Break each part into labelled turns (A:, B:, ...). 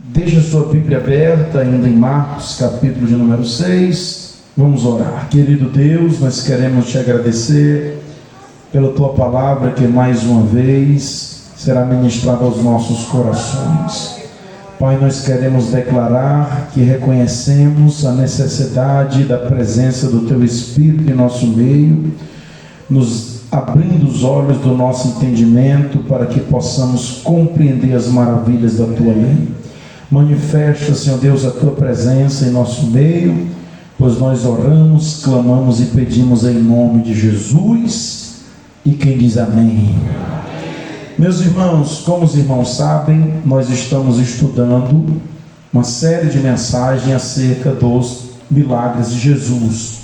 A: Deixa a sua Bíblia aberta, ainda em Marcos, capítulo de número 6. Vamos orar. Querido Deus, nós queremos te agradecer pela tua palavra que mais uma vez será ministrada aos nossos corações. Pai, nós queremos declarar que reconhecemos a necessidade da presença do teu Espírito em nosso meio, nos abrindo os olhos do nosso entendimento para que possamos compreender as maravilhas da tua lei. Manifesta, Senhor Deus, a tua presença em nosso meio, pois nós oramos, clamamos e pedimos em nome de Jesus. E quem diz amém? Meus irmãos, como os irmãos sabem, nós estamos estudando uma série de mensagens acerca dos milagres de Jesus.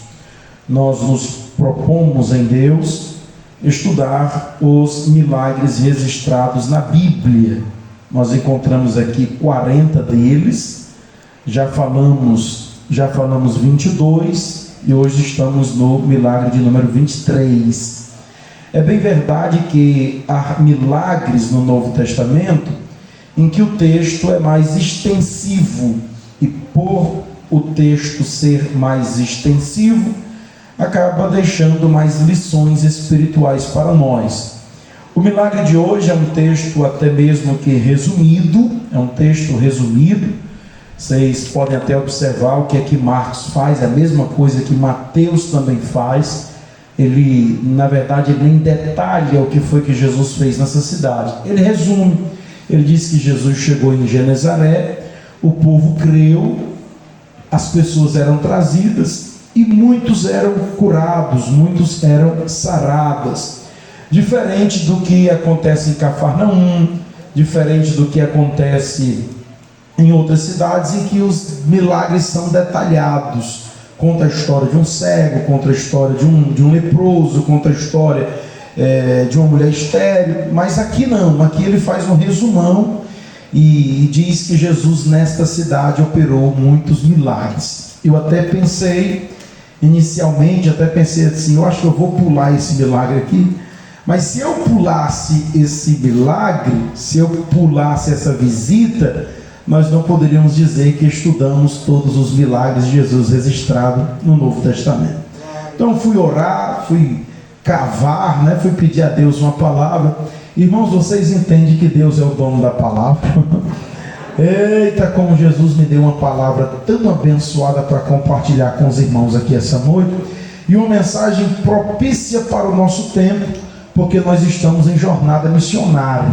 A: Nós nos propomos em Deus estudar os milagres registrados na Bíblia. Nós encontramos aqui 40 deles, já falamos 22 e hoje estamos no milagre de número 23. É bem verdade que há milagres no Novo Testamento em que o texto é mais extensivo, e por o texto ser mais extensivo, acaba deixando mais lições espirituais para nós. O milagre de hoje é um texto até mesmo que resumido, é um texto resumido. Vocês podem até observar o que é que Marcos faz, é a mesma coisa que Mateus também faz. Ele, na verdade, ele nem detalha o que foi que Jesus fez nessa cidade. Ele resume, ele diz que Jesus chegou em Genezaré, o povo creu, as pessoas eram trazidas e muitos eram curados, muitos eram sarados. Diferente do que acontece em Cafarnaum, diferente do que acontece em outras cidades em que os milagres são detalhados. Conta a história de um cego, conta a história de um leproso, conta a história de uma mulher estéril, mas aqui não, aqui ele faz um resumão e diz que Jesus nesta cidade operou muitos milagres. Eu até pensei, inicialmente, assim, eu acho que eu vou pular esse milagre aqui. Mas se eu pulasse esse milagre, se eu pulasse essa visita, nós não poderíamos dizer que estudamos todos os milagres de Jesus registrados no Novo Testamento. Então fui orar, fui cavar, fui pedir a Deus uma palavra. Irmãos, vocês entendem que Deus é o dono da palavra? Eita, como Jesus me deu uma palavra tão abençoada para compartilhar com os irmãos aqui essa noite. E uma mensagem propícia para o nosso tempo, porque nós estamos em jornada missionária.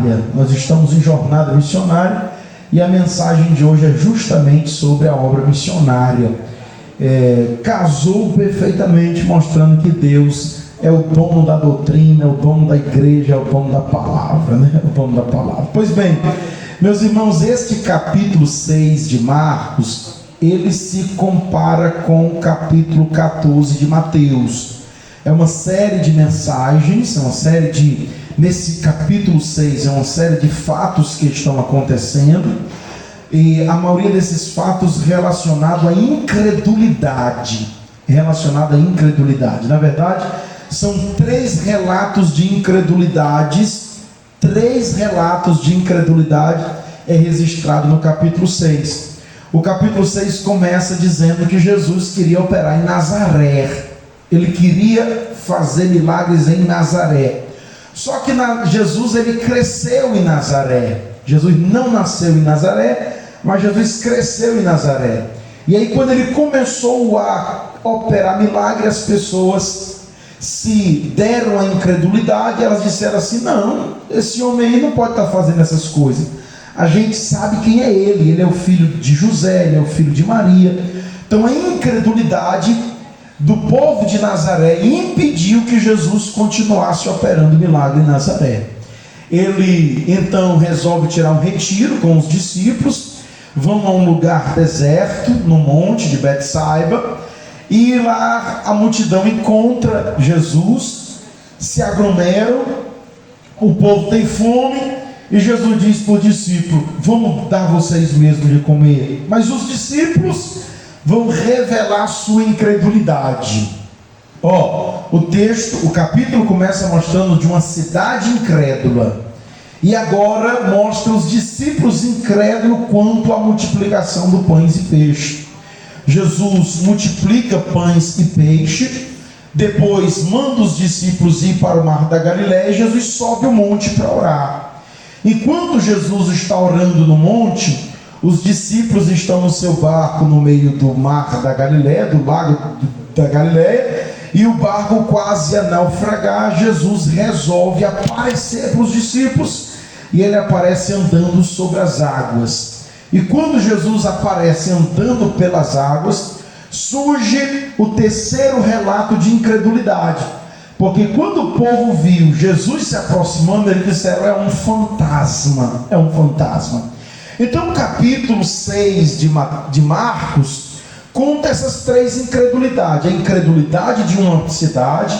A: E a mensagem de hoje é justamente sobre a obra missionária. Casou perfeitamente, mostrando que Deus é o dono da doutrina, é o dono da igreja, é o dono da palavra, É o dono da palavra. Pois bem, meus irmãos, este capítulo 6 de Marcos, ele se compara com o capítulo 14 de Mateus. É uma série de mensagens, nesse capítulo 6, é uma série de fatos que estão acontecendo, e a maioria desses fatos relacionados à incredulidade. Na verdade, são 3 relatos de incredulidades, é registrado no capítulo 6. O capítulo 6 começa dizendo que Jesus queria operar em Nazaré. Ele queria fazer milagres em Nazaré. Só que Jesus ele cresceu em Nazaré. Jesus não nasceu em Nazaré, mas Jesus cresceu em Nazaré. E aí quando ele começou a operar milagres, as pessoas se deram à incredulidade. Elas disseram assim: não, esse homem aí não pode estar fazendo essas coisas. A gente sabe quem é ele é o filho de José, ele é o filho de Maria. Então a incredulidade do povo de Nazaré impediu que Jesus continuasse operando milagre em Nazaré. Ele então resolve tirar um retiro com os discípulos, vão a um lugar deserto, no monte de Betsaiba, e lá a multidão encontra Jesus, se aglomeram, o povo tem fome, e Jesus diz para o discípulo: vamos dar vocês mesmos de comer. Mas os discípulos vão revelar sua incredulidade. O capítulo começa mostrando de uma cidade incrédula. E agora mostra os discípulos incrédulos quanto à multiplicação do pães e peixe. Jesus multiplica pães e peixe, depois manda os discípulos ir para o mar da Galileia, e Jesus sobe o monte para orar. Enquanto Jesus está orando no monte, os discípulos estão no seu barco no meio do mar da Galileia, do lago da Galileia, e o barco quase a naufragar. Jesus resolve aparecer para os discípulos, e ele aparece andando sobre as águas. E quando Jesus aparece andando pelas águas, surge o terceiro relato de incredulidade. Porque quando o povo viu Jesus se aproximando, eles disseram: é um fantasma, é um fantasma. Então o capítulo 6 de Marcos conta essas três incredulidades: a incredulidade de uma cidade,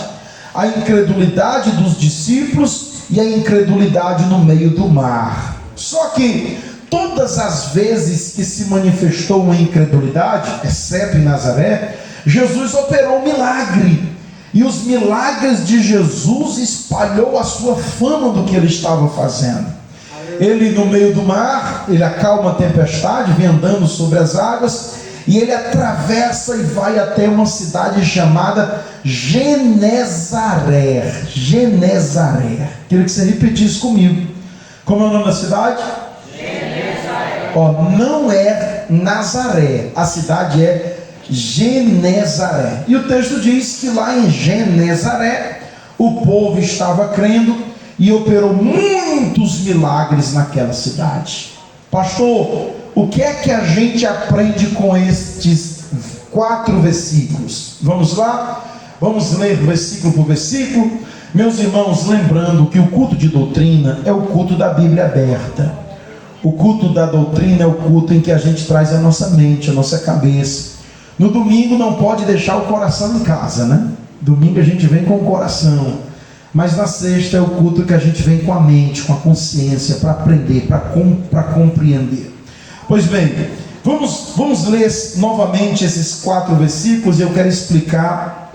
A: a incredulidade dos discípulos e a incredulidade no meio do mar. Só que todas as vezes que se manifestou uma incredulidade, exceto em Nazaré, Jesus operou um milagre. E os milagres de Jesus espalhou a sua fama do que ele estava fazendo. Ele no meio do mar, ele acalma a tempestade, vem andando sobre as águas, e ele atravessa e vai até uma cidade chamada Genezaré. Genezaré. Queria que você repetisse comigo. Como é o nome da cidade? Genezaré. Não é Nazaré, a cidade é Genezaré. E o texto diz que lá em Genezaré o povo estava crendo e operou muitos milagres naquela cidade. Pastor, o que é que a gente aprende com estes 4 versículos? Vamos lá? Vamos ler versículo por versículo. Meus irmãos, lembrando que o culto de doutrina é o culto da Bíblia aberta. O culto da doutrina é o culto em que a gente traz a nossa mente, a nossa cabeça. No domingo não pode deixar o coração em casa, né? Domingo a gente vem com o coração, mas na sexta é o culto que a gente vem com a mente, com a consciência, para aprender, para compreender. Pois bem, vamos ler novamente esses 4 versículos, e eu quero explicar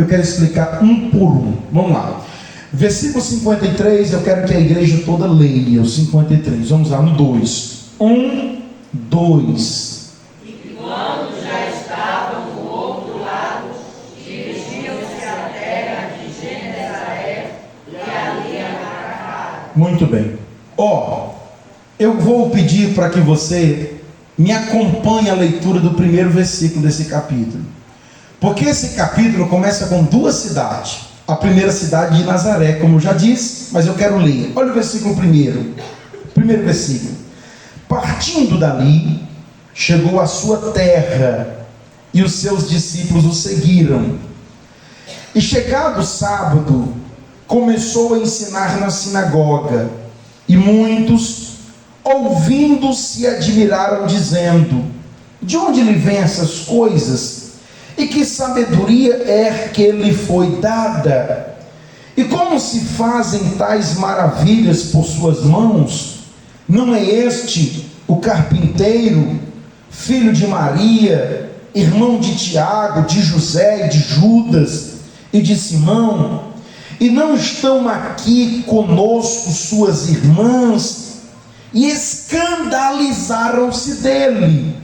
A: um por um. Vamos lá. Versículo 53, eu quero que a igreja toda leia o 53. Vamos lá, no 2. 1, 2. Muito bem. Eu vou pedir para que você me acompanhe a leitura do primeiro versículo desse capítulo. Porque esse capítulo começa com 2 cidades. A primeira cidade de Nazaré, como eu já disse, mas eu quero ler. Olha o versículo primeiro. Primeiro versículo. Partindo dali, chegou à sua terra, e os seus discípulos o seguiram. E chegado o sábado, começou a ensinar na sinagoga, e muitos, ouvindo, se admiraram, dizendo: de onde lhe vêm essas coisas? E que sabedoria é que lhe foi dada? E como se fazem tais maravilhas por suas mãos? Não é este o carpinteiro, filho de Maria, irmão de Tiago, de José e de Judas e de Simão? E não estão aqui conosco suas irmãs? E escandalizaram-se dele,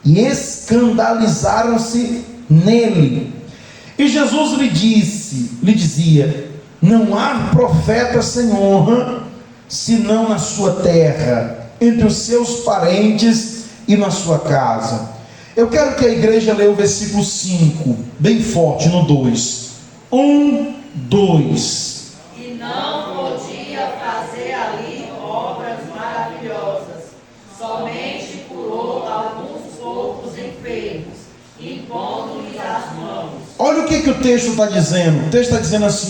A: e escandalizaram-se nele. E Jesus lhe dizia: não há profeta sem honra, senão na sua terra, entre os seus parentes e na sua casa. Eu quero que a igreja leia o versículo 5, bem forte, no 2. 1, 2.
B: E não podia fazer ali obras maravilhosas, somente curou alguns poucos enfermos, impondo-lhes as mãos.
A: Olha o que o texto está dizendo. O texto está dizendo assim,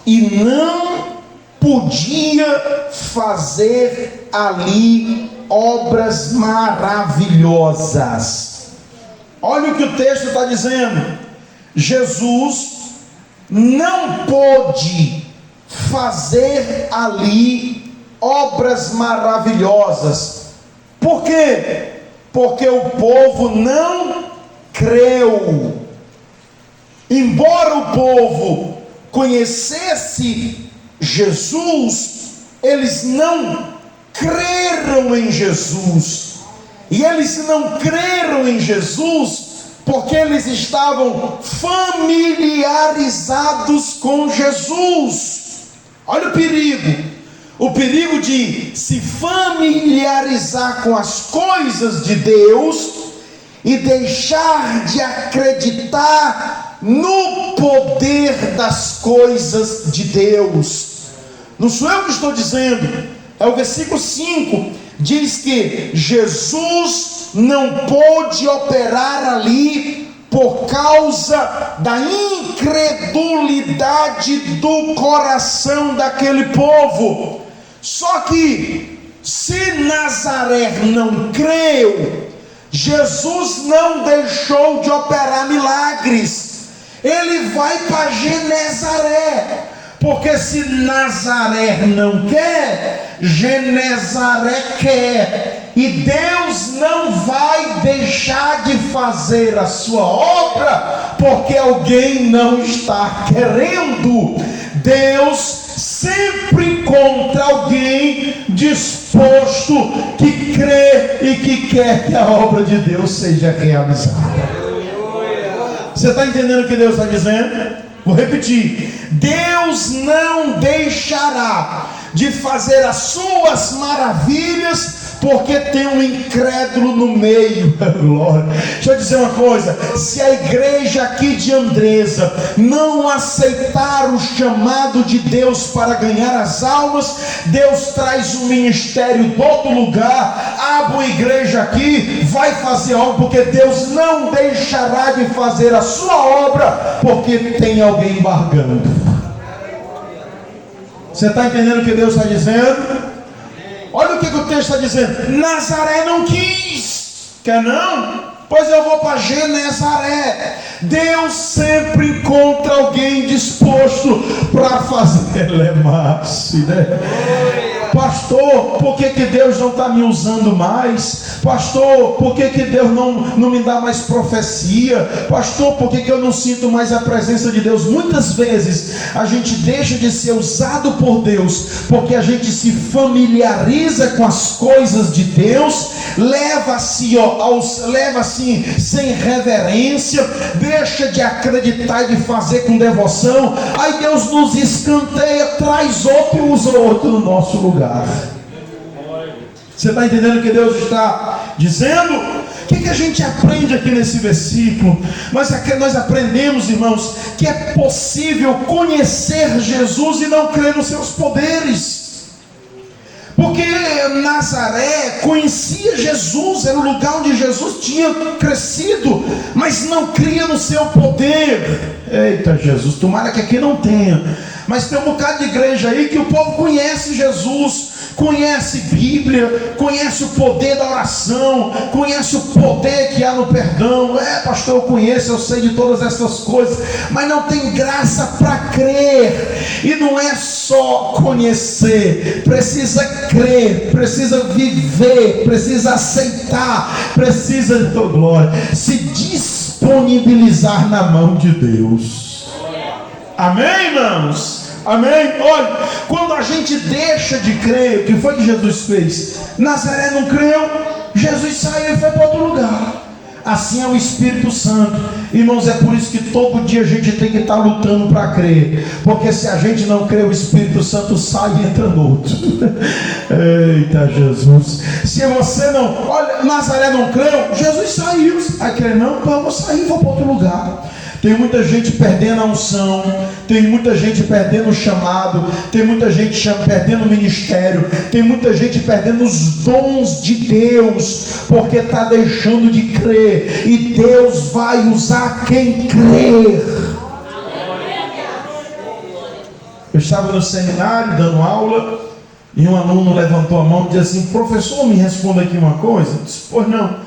A: e não podia fazer ali obras maravilhosas. Olha o que o texto está dizendo. Jesus não pôde fazer ali obras maravilhosas. Por quê? Porque o povo não creu. Embora o povo conhecesse Jesus, eles não creram em Jesus. E eles não creram em Jesus porque eles estavam familiarizados com Jesus. Olha o perigo de se familiarizar com as coisas de Deus e deixar de acreditar no poder das coisas de Deus. Não sou eu que estou dizendo, é o versículo 5, diz que Jesus não pôde operar ali por causa da incredulidade do coração daquele povo. Só que se Nazaré não creu, Jesus não deixou de operar milagres. Ele vai para Genezaré, porque se Nazaré não quer, Genezaré quer. E Deus não vai deixar de fazer a sua obra porque alguém não está querendo. Deus sempre encontra alguém disposto, que crê e que quer que a obra de Deus seja realizada. Você está entendendo o que Deus está dizendo? Vou repetir: Deus não deixará de fazer as suas maravilhas porque tem um incrédulo no meio. Glória. Deixa eu dizer uma coisa: se a igreja aqui de Andresa não aceitar o chamado de Deus para ganhar as almas, Deus traz um ministério do outro lugar, abre uma igreja aqui, vai fazer obra, porque Deus não deixará de fazer a sua obra porque tem alguém embargando. Você está entendendo o que Deus está dizendo? Olha o que o texto está dizendo: Nazaré não quis. Quer não? Pois eu vou para Genezaré. Deus sempre encontra alguém disposto para fazer lemasse, né? Pastor, por que Deus não está me usando mais? Pastor, por que Deus não me dá mais profecia? Pastor, por que eu não sinto mais a presença de Deus? Muitas vezes a gente deixa de ser usado por Deus porque a gente se familiariza com as coisas de Deus, leva assim sem reverência, deixa de acreditar e de fazer com devoção. Aí Deus nos escanteia, traz outro e usa outro no nosso lugar. Você está entendendo o que Deus está dizendo? O que a gente aprende aqui nesse versículo? Nós aprendemos, irmãos, que é possível conhecer Jesus e não crer nos seus poderes. Porque Nazaré conhecia Jesus, era o lugar onde Jesus tinha crescido, mas não cria no seu poder. Eita Jesus, tomara que aqui não tenha, mas tem um bocado de igreja aí que o povo conhece Jesus, conhece Bíblia, conhece o poder da oração, conhece o poder que há no perdão. Pastor, eu conheço, eu sei de todas essas coisas, mas não tem graça para crer. E não é só conhecer, precisa crer, precisa viver, precisa aceitar, precisa, oh glória, se disponibilizar na mão de Deus. Amém, irmãos? Amém? Olha, quando a gente deixa de crer, o que foi que Jesus fez? Nazaré não creu, Jesus saiu e foi para outro lugar. Assim é o Espírito Santo. Irmãos, é por isso que todo dia a gente tem que estar lutando para crer, porque se a gente não crê, o Espírito Santo sai e entra no outro. Eita Jesus, se você não, olha, Nazaré não creu, Jesus saiu. Vai crer não? Então eu vou sair e vou para outro lugar. Tem muita gente perdendo a unção, tem muita gente perdendo o chamado, tem muita gente perdendo o ministério, tem muita gente perdendo os dons de Deus, porque está deixando de crer, e Deus vai usar quem crer. Eu estava no seminário dando aula, e um aluno levantou a mão e disse assim: professor, me responda aqui uma coisa. Eu disse: pois não.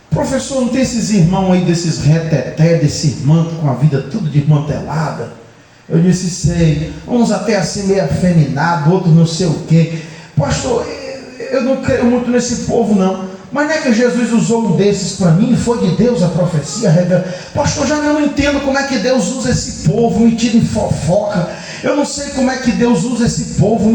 A: Professor, não tem esses irmãos aí, desses reteté, desse irmão com a vida tudo desmantelada? Eu disse: sei. Uns até assim meio afeminados, outros não sei o quê. Pastor, eu não creio muito nesse povo não. Mas não é que Jesus usou um desses para mim? Foi de Deus a profecia? Pastor, já não entendo como é que Deus usa esse povo, metido em fofoca. Eu não sei como é que Deus usa esse povo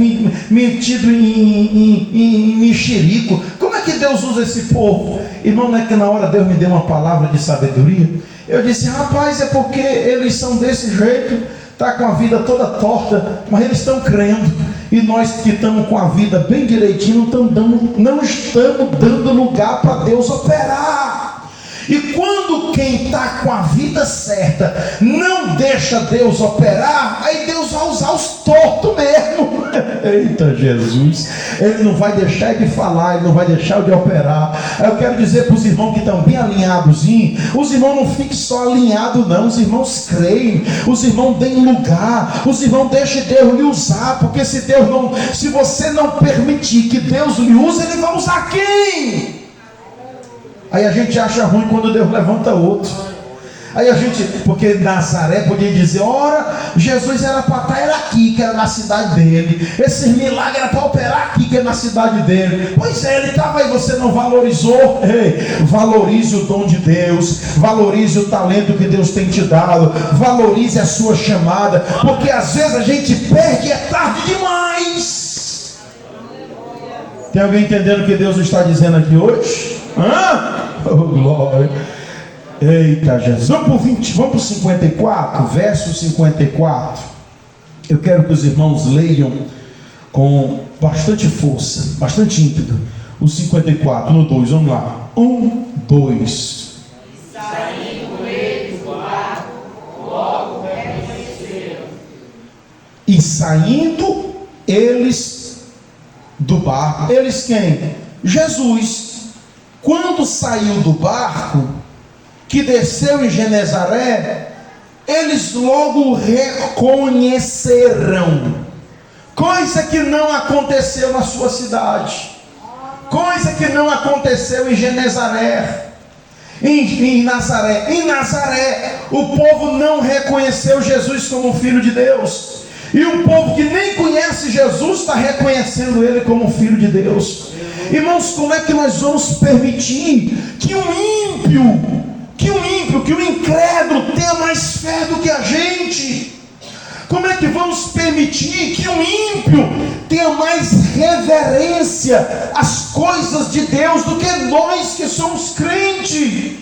A: metido em mexerico. Como é que Deus usa esse povo? Irmão, não é que na hora Deus me deu uma palavra de sabedoria? Eu disse, rapaz, é porque eles são desse jeito, tá com a vida toda torta, mas eles estão crendo. E nós que estamos com a vida bem direitinho, não estamos dando lugar para Deus operar. E quando quem está com a vida certa não deixa Deus operar, aí Deus vai usar os tortos mesmo. Eita Jesus, Ele não vai deixar de falar, Ele não vai deixar de operar. Eu quero dizer para os irmãos que estão bem alinhados, os irmãos não fiquem só alinhados não, os irmãos creem, os irmãos deem lugar, os irmãos deixem Deus lhe usar, porque se você não permitir que Deus lhe use, Ele vai usar quem? Aí a gente acha ruim quando Deus levanta outro. Porque Nazaré podia dizer, ora, Jesus era para estar era aqui, que era na cidade dele. Esses milagres era para operar aqui, que é na cidade dele. Pois é, ele estava aí, você não valorizou. Ei, valorize o dom de Deus, valorize o talento que Deus tem te dado, valorize a sua chamada, porque às vezes a gente perde e é tarde demais. Tem alguém entendendo o que Deus está dizendo aqui hoje? Oh, glória. Eita Jesus. Vamos para o 54, verso 54. Eu quero que os irmãos leiam com bastante força, bastante ímpeto. O 54, no 2, vamos lá. 1, 2.
B: Saindo eles do barco, logo reconheceram.
A: E saindo eles do barco. Eles quem? Jesus. Quando saiu do barco, que desceu em Genezaré, eles logo reconheceram, coisa que não aconteceu na sua cidade, coisa que não aconteceu em Genezaré, em Nazaré. Em Nazaré, o povo não reconheceu Jesus como Filho de Deus, e o povo que nem conhece Jesus está reconhecendo Ele como Filho de Deus. Irmãos, como é que nós vamos permitir que o ímpio, que o incrédulo tenha mais fé do que a gente? Como é que vamos permitir que o ímpio tenha mais reverência às coisas de Deus do que nós que somos crentes?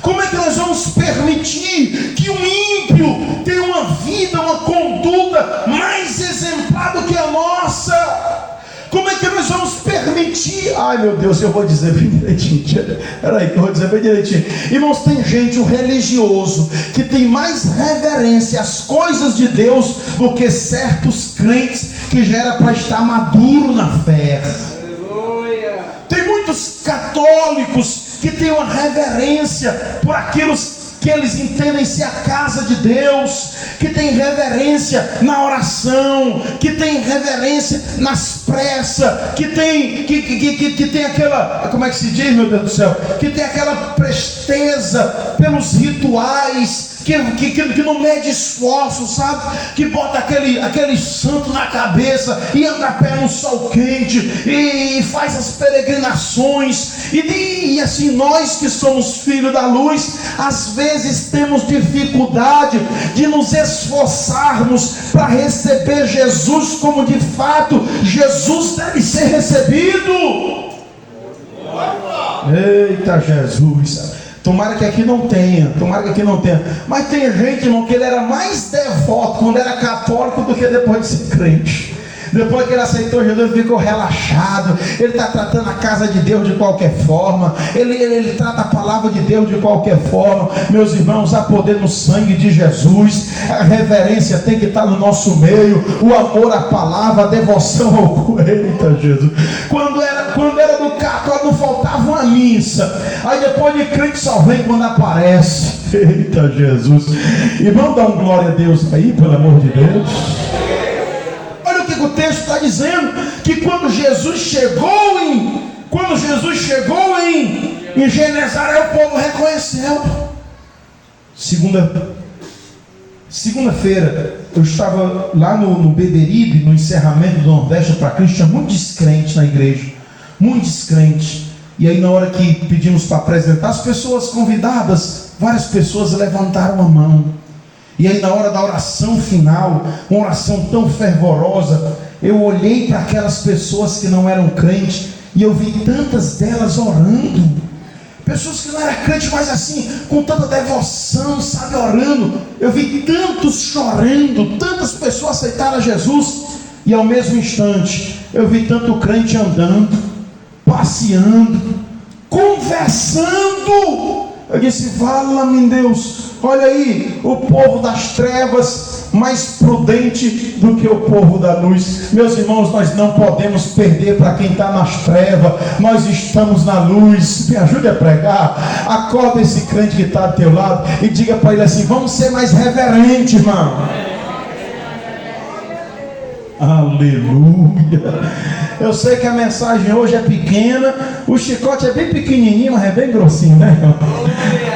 A: Como é que nós vamos permitir que o ímpio tenha uma vida, uma conduta mais exemplar do que a nossa? Como é que nós vamos permitir? Ai meu Deus, eu vou dizer bem direitinho. Peraí, que eu vou dizer bem direitinho. Irmãos, tem gente, o religioso, que tem mais reverência às coisas de Deus do que certos crentes que já era para estar maduro na fé. Aleluia. Tem muitos católicos que têm uma reverência por aquilo que eles entendem ser a casa de Deus, que tem reverência na oração, que tem reverência nas pressas, que tem aquela, como é que se diz, meu Deus do céu, que tem aquela presteza pelos rituais, que não mede esforço, sabe? Que bota aquele santo na cabeça e anda a pé no sol quente e faz as peregrinações e assim, nós que somos filhos da luz, às vezes temos dificuldade de nos esforçarmos para receber Jesus como de fato Jesus deve ser recebido. Eita Jesus. Tomara que aqui não tenha, mas tem gente, irmão, que ele era mais devoto quando era católico do que depois de ser crente. Depois que ele aceitou Jesus, ele ficou relaxado, ele está tratando a casa de Deus de qualquer forma, ele trata a palavra de Deus de qualquer forma. Meus irmãos, há poder no sangue de Jesus, a reverência tem que estar no nosso meio, o amor à palavra, a devoção ao coelho. Eita Jesus, quando era do católico não faltava uma missa, aí depois de crente só vem quando aparece. Eita Jesus, e vamos dar um glória a Deus aí, pelo amor de Deus. O texto está dizendo que quando Jesus chegou em Genezaré, o povo reconheceu. Segunda-feira eu estava lá no Beberibe, no encerramento do Nordeste para Cristo. Tinha muito descrente na igreja, muito descrente. E aí na hora que pedimos para apresentar as pessoas convidadas, várias pessoas levantaram a mão. E aí na hora da oração final, uma oração tão fervorosa, eu olhei para aquelas pessoas que não eram crentes e eu vi tantas delas orando. Pessoas que não eram crentes, mas assim, com tanta devoção, sabe, orando. Eu vi tantos chorando, tantas pessoas aceitaram a Jesus. E ao mesmo instante, eu vi tanto crente andando, passeando, conversando. Eu disse, fala-me Deus, olha aí, o povo das trevas mais prudente do que o povo da luz. Meus irmãos, nós não podemos perder para quem está nas trevas. Nós estamos na luz. Me ajude a pregar. Acorda esse crente que está ao teu lado e diga para ele assim, vamos ser mais reverentes, irmão. Aleluia. Eu sei que a mensagem hoje é pequena, o chicote é bem pequenininho, mas é bem grossinho, né?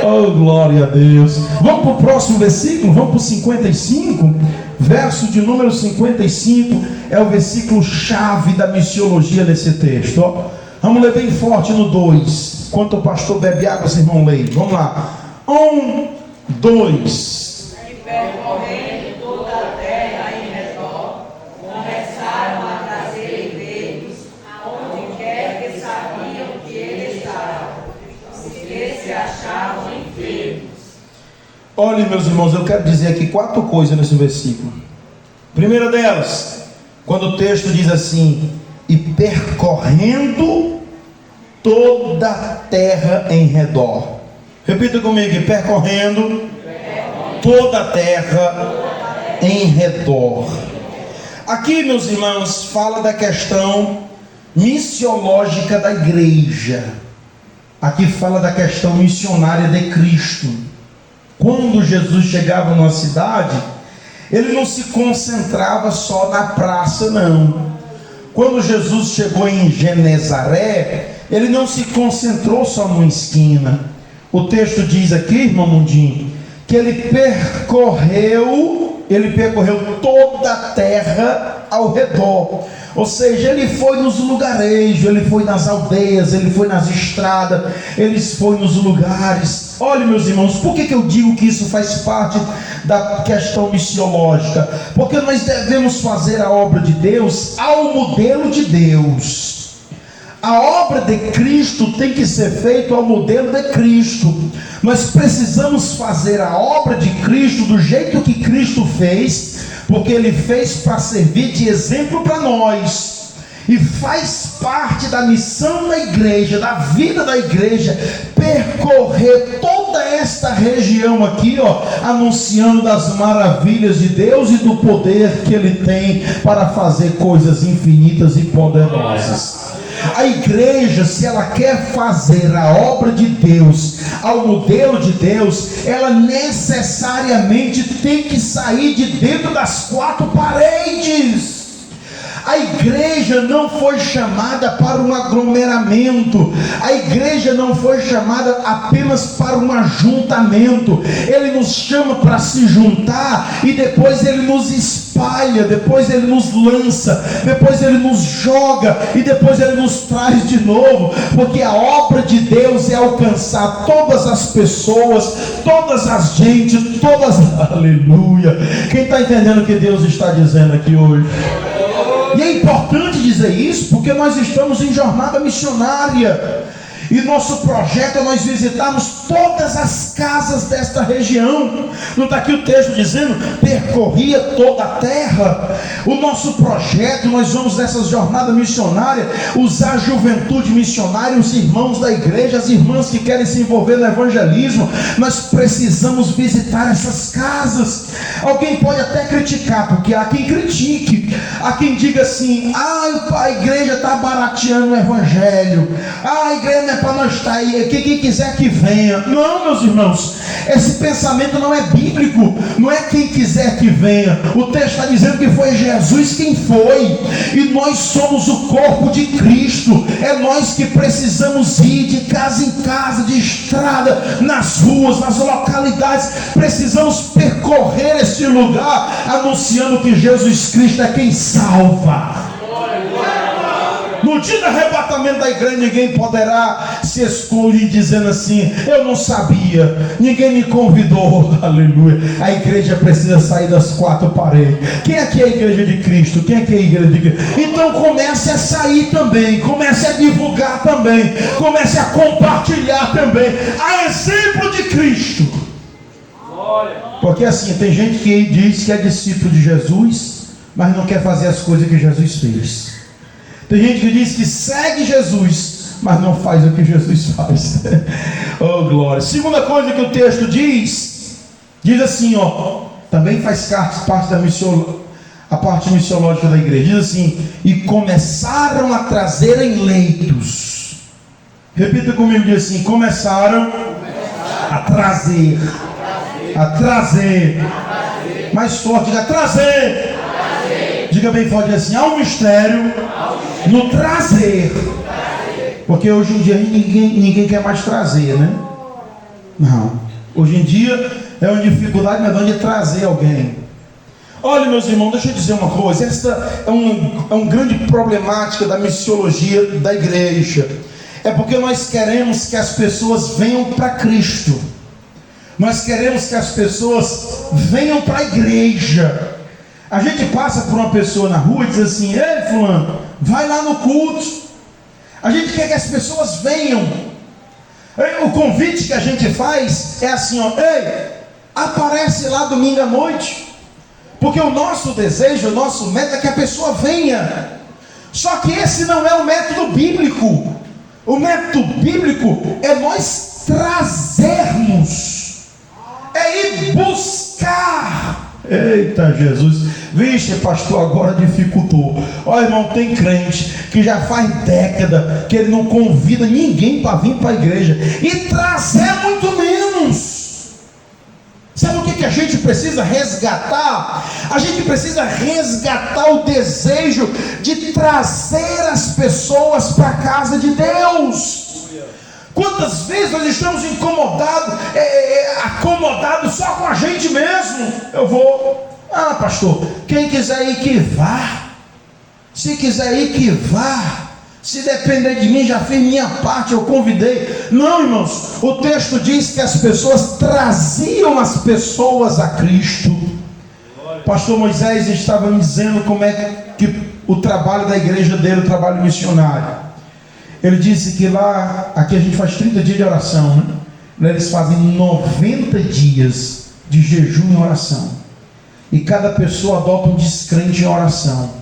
A: Oh, glória a Deus. Vamos para o próximo versículo, vamos para o 55, verso de número 55, é o versículo chave da missiologia nesse texto, ó. Vamos ler bem forte no 2, enquanto o pastor bebe água, esse irmão lê, vamos lá, 1, 2.
B: Percorrendo toda a terra em redor, começaram a trazer enfermos aonde quer que sabiam que ele estava, porque se achavam enfermos.
A: Olha, meus irmãos, eu quero dizer aqui 4 coisas nesse versículo. Primeira delas, quando o texto diz assim, e percorrendo toda a terra em redor. Repita comigo, e percorrendo toda a terra em redor. Aqui, meus irmãos, fala da questão missiológica da igreja. Aqui fala da questão missionária de Cristo. Quando Jesus chegava numa cidade, ele não se concentrava só na praça, não. Quando Jesus chegou em Genezaré, ele não se concentrou só numa esquina. O texto diz aqui, irmão Mundinho, que ele percorreu toda a terra ao redor. Ou seja, ele foi nos lugarejos, ele foi nas aldeias, ele foi nas estradas, ele foi nos lugares. Olha, meus irmãos, por que eu digo que isso faz parte da questão missiológica? Porque nós devemos fazer a obra de Deus ao modelo de Deus. A obra de Cristo tem que ser feita ao modelo de Cristo. Nós precisamos fazer a obra de Cristo do jeito que Cristo fez, porque Ele fez para servir de exemplo para nós. E faz parte da missão da igreja, da vida da igreja, percorrer toda esta região aqui, ó, anunciando das maravilhas de Deus e do poder que Ele tem para fazer coisas infinitas e poderosas. A igreja, se ela quer fazer a obra de Deus ao modelo de Deus, ela necessariamente tem que sair de dentro das 4 paredes. A igreja não foi chamada para um aglomeramento. A igreja não foi chamada apenas para um ajuntamento. Ele nos chama para se juntar e depois Ele nos espalha, depois Ele nos lança, depois Ele nos joga e depois Ele nos traz de novo. Porque a obra de Deus é alcançar todas as pessoas, todas as gentes, todas... Aleluia! Quem está entendendo o que Deus está dizendo aqui hoje? E é importante dizer isso porque nós estamos em jornada missionária. E nosso projeto é nós visitarmos todas as casas desta região. Não está aqui o texto dizendo, percorria toda a terra. O nosso projeto, nós vamos nessa jornada missionária usar a juventude missionária, os irmãos da igreja, as irmãs que querem se envolver no evangelismo. Nós precisamos visitar essas casas. Alguém pode até criticar, porque há quem critique, há quem diga assim, a igreja está barateando o evangelho, a igreja não é para nós estar aí, quem quiser que venha. Não, meus irmãos, esse pensamento não é bíblico. Não é quem quiser que venha. O texto está dizendo que foi Jesus quem foi, e nós somos o corpo de Cristo. É nós que precisamos ir de casa em casa, de estrada, nas ruas, nas localidades. Precisamos percorrer este lugar anunciando que Jesus Cristo é quem salva. No dia do arrebatamento da igreja, ninguém poderá se excluir dizendo assim: eu não sabia, ninguém me convidou. Aleluia. A igreja precisa sair das quatro paredes. Quem aqui é a igreja de Cristo? Quem aqui é a igreja de Cristo? Então comece a sair também, comece a divulgar também, comece a compartilhar também, a exemplo de Cristo. Porque assim, tem gente que diz que é discípulo de Jesus, mas não quer fazer as coisas que Jesus fez. Tem gente que diz que segue Jesus, mas não faz o que Jesus faz. Oh, glória. Segunda coisa que o texto diz assim, também faz parte a parte missiológica da igreja. Diz assim: e começaram a trazer em leitos. Repita comigo, diz assim: começaram a trazer. Mais forte, diga trazer. Diga bem forte assim: há um mistério no trazer. Porque hoje em dia ninguém quer mais trazer, né? Não. Hoje em dia é uma dificuldade medonha de trazer alguém. Olha, meus irmãos, deixa eu dizer uma coisa. Esta é uma grande problemática da missiologia da igreja. É porque nós queremos que as pessoas venham para Cristo. Nós queremos que as pessoas venham para a igreja. A gente passa por uma pessoa na rua e diz assim: ei, fulano, vai lá no culto. A gente quer que as pessoas venham. O convite que a gente faz é assim: ei, aparece lá domingo à noite. Porque o nosso desejo, o nosso método é que a pessoa venha. Só que esse não é o método bíblico. O método bíblico é nós trazermos, é ir buscar. Eita Jesus, vixe pastor, agora dificultou. Olha, irmão, tem crente que já faz década que ele não convida ninguém para vir para a igreja, e trazer muito menos. Sabe o que a gente precisa resgatar? A gente precisa resgatar o desejo de trazer as pessoas para a casa de Deus. Quantas vezes nós estamos acomodados só com a gente mesmo? Eu vou, pastor, quem quiser ir que vá. Se quiser ir que vá. Se depender de mim, já fiz minha parte, eu convidei. Não, irmãos, o texto diz que as pessoas traziam as pessoas a Cristo. Pastor Moisés estava me dizendo como é que o trabalho da igreja dele, o trabalho missionário. Ele disse que aqui a gente faz 30 dias de oração, né? Lá eles fazem 90 dias de jejum e oração. E cada pessoa adota um descrente em oração.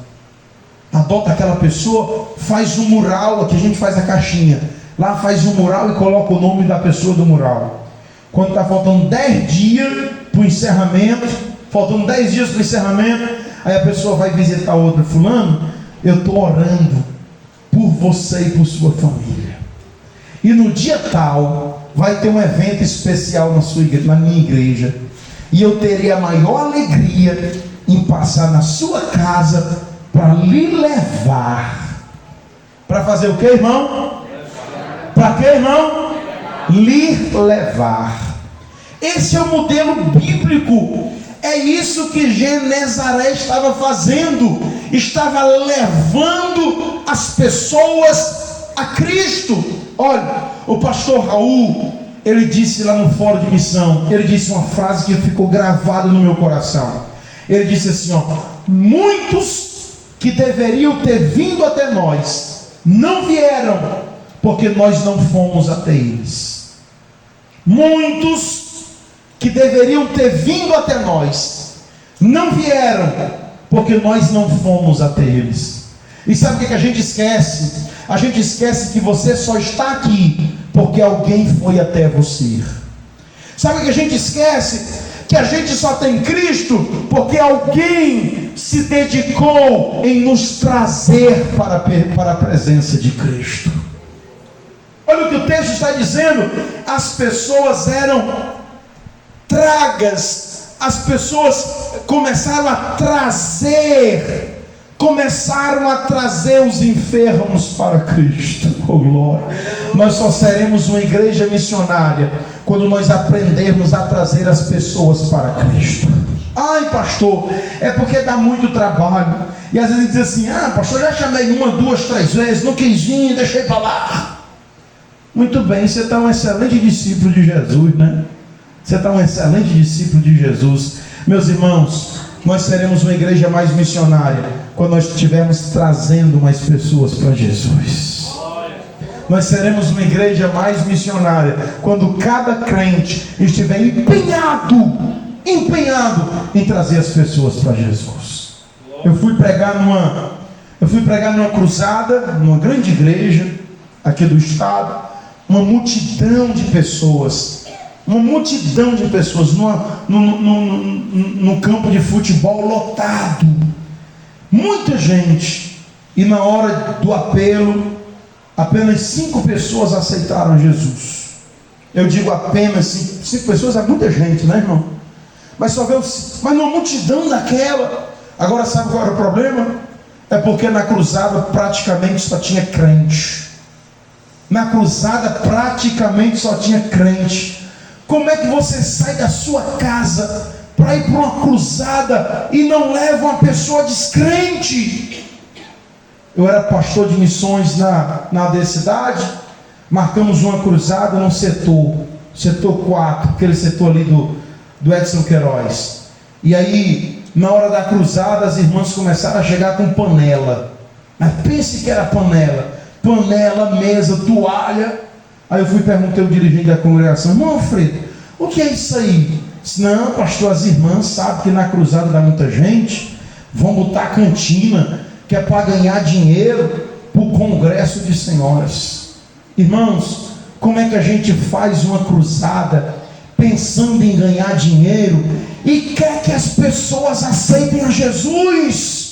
A: Adota aquela pessoa, faz um mural, aqui a gente faz a caixinha. Lá faz um mural e coloca o nome da pessoa do mural. Quando está faltando 10 dias para o encerramento, faltando 10 dias para o encerramento, aí a pessoa vai visitar outra: fulano, eu estou orando por você e por sua família. E no dia tal, vai ter um evento especial na minha igreja. E eu terei a maior alegria em passar na sua casa para lhe levar. Para fazer o que, irmão? Para que, irmão? Lhe levar. Esse é o modelo bíblico. É isso que Genezaré estava fazendo. Estava levando as pessoas a Cristo. Olha, o pastor Raul, ele disse lá no fórum de missão, ele disse uma frase que ficou gravada no meu coração. Ele disse assim: muitos que deveriam ter vindo até nós não vieram, porque nós não fomos até eles. Muitos que deveriam ter vindo até nós não vieram, porque nós não fomos até eles. E sabe o que a gente esquece? A gente esquece que você só está aqui porque alguém foi até você. Sabe o que a gente esquece? Que a gente só tem Cristo porque alguém se dedicou em nos trazer para a presença de Cristo. Olha o que o texto está dizendo: as pessoas eram tragas, as pessoas começaram a trazer os enfermos para Cristo. Oh, glória! Nós só seremos uma igreja missionária quando nós aprendermos a trazer as pessoas para Cristo. Ai, pastor, é porque dá muito trabalho. E às vezes diz assim: ah, pastor, já chamei 1, 2, 3 vezes, não quis vir, deixei para lá. Muito bem, você está um excelente discípulo de Jesus, né? Você está um excelente discípulo de Jesus. Meus irmãos, nós seremos uma igreja mais missionária quando nós estivermos trazendo mais pessoas para Jesus. Nós seremos uma igreja mais missionária quando cada crente estiver empenhado em trazer as pessoas para Jesus. Eu fui pregar numa cruzada, numa grande igreja aqui do estado, uma multidão de pessoas no campo de futebol lotado, muita gente, e na hora do apelo, apenas 5 pessoas aceitaram Jesus. Eu digo apenas 5 pessoas, é muita gente, né, irmão? Mas numa multidão daquela. Agora sabe qual era o problema? É porque na cruzada praticamente só tinha crente. Na cruzada praticamente só tinha crente. Como é que você sai da sua casa para ir para uma cruzada e não leva uma pessoa descrente? Eu era pastor de missões na cidade. Marcamos uma cruzada no setor 4, aquele setor ali do Edson Queiroz. E aí, na hora da cruzada, as irmãs começaram a chegar com panela. Mas pense que era panela, mesa, toalha. Aí eu fui perguntar ao dirigente da congregação: irmão Alfredo, o que é isso aí? Disse: não, pastor, as irmãs sabem que na cruzada dá muita gente, vão botar a cantina, que é para ganhar dinheiro para o congresso de senhoras. Irmãos, como é que a gente faz uma cruzada pensando em ganhar dinheiro e quer que as pessoas aceitem a Jesus?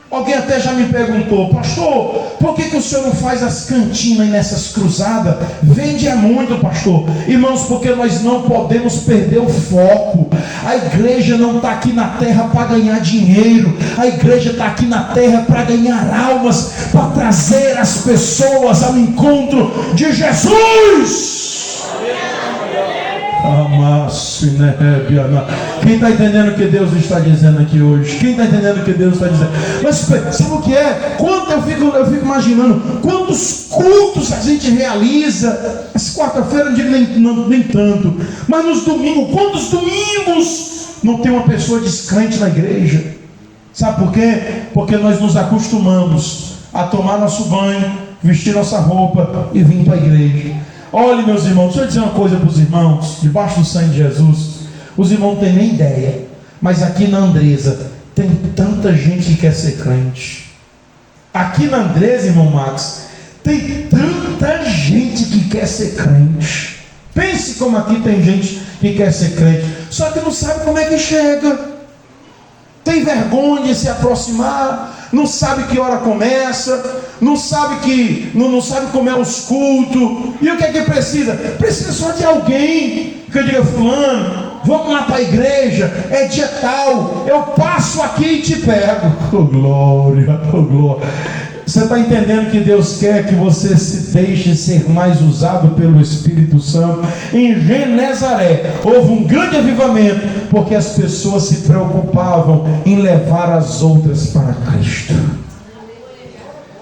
A: Alguém até já me perguntou: pastor, por que o senhor não faz as cantinas nessas cruzadas? Vende muito, pastor. Irmãos, porque nós não podemos perder o foco. A igreja não está aqui na terra para ganhar dinheiro. A igreja está aqui na terra para ganhar almas, para trazer as pessoas ao encontro de Jesus. Quem está entendendo o que Deus está dizendo aqui hoje? Quem está entendendo o que Deus está dizendo? Mas sabe o que é? Eu fico imaginando quantos cultos a gente realiza. Essa quarta-feira, não digo nem tanto, mas nos domingos, quantos domingos não tem uma pessoa descrente na igreja? Sabe por quê? Porque nós nos acostumamos a tomar nosso banho, vestir nossa roupa e vir para a igreja. Olha, meus irmãos, deixa eu dizer uma coisa para os irmãos, debaixo do sangue de Jesus. Os irmãos não têm nem ideia, mas aqui na Andresa tem tanta gente que quer ser crente. Aqui na Andresa, irmão Max, tem tanta gente que quer ser crente. Pense como aqui tem gente que quer ser crente, só que não sabe como é que chega, tem vergonha de se aproximar, não sabe que hora começa, não sabe como é os cultos. E o que é que precisa? Precisa só de alguém que eu diga: fulano, vamos lá para a igreja, é dia tal, eu passo aqui e te pego. Oh glória, oh glória. Você está entendendo que Deus quer que você se deixe ser mais usado pelo Espírito Santo? Em Genezaré houve um grande avivamento, porque as pessoas se preocupavam em levar as outras para Cristo.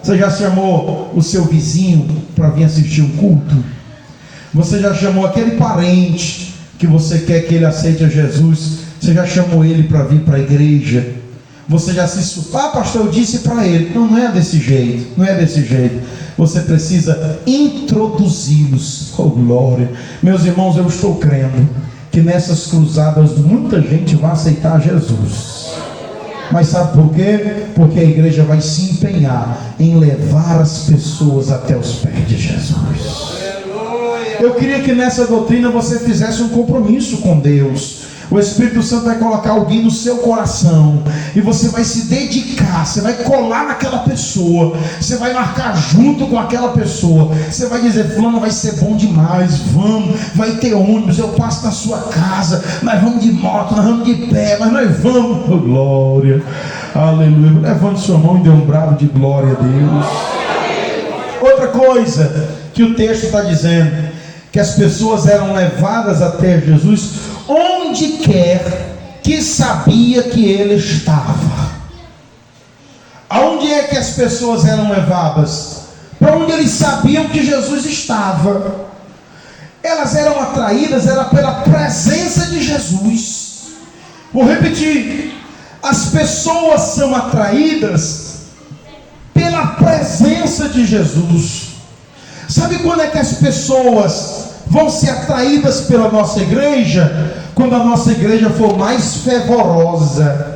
A: Você já chamou o seu vizinho para vir assistir um culto? Você já chamou aquele parente que você quer que ele aceite a Jesus? Você já chamou ele para vir para a igreja? Você já pastor, eu disse para ele. Não é desse jeito, não é desse jeito. Você precisa introduzi-los. Oh glória. Meus irmãos, eu estou crendo que nessas cruzadas muita gente vai aceitar Jesus. Mas sabe por quê? Porque a igreja vai se empenhar em levar as pessoas até os pés de Jesus. Eu queria que nessa doutrina você fizesse um compromisso com Deus. O Espírito Santo vai colocar alguém no seu coração e você vai se dedicar, você vai colar naquela pessoa, você vai marcar junto com aquela pessoa, você vai dizer: fulano, vai ser bom demais, vamos, vai ter ônibus, eu passo na sua casa, nós vamos de moto, nós vamos de pé, mas nós vamos. Oh, glória, aleluia. Levante sua mão e dê um brado de glória a Deus. Outra coisa que o texto está dizendo, que as pessoas eram levadas até Jesus onde quer que sabia que ele estava. Aonde é que as pessoas eram levadas? Para onde eles sabiam que Jesus estava. Elas eram atraídas, era pela presença de Jesus. Vou repetir: as pessoas são atraídas pela presença de Jesus. Sabe quando é que as pessoas vão ser atraídas pela nossa igreja? Quando a nossa igreja for mais fervorosa.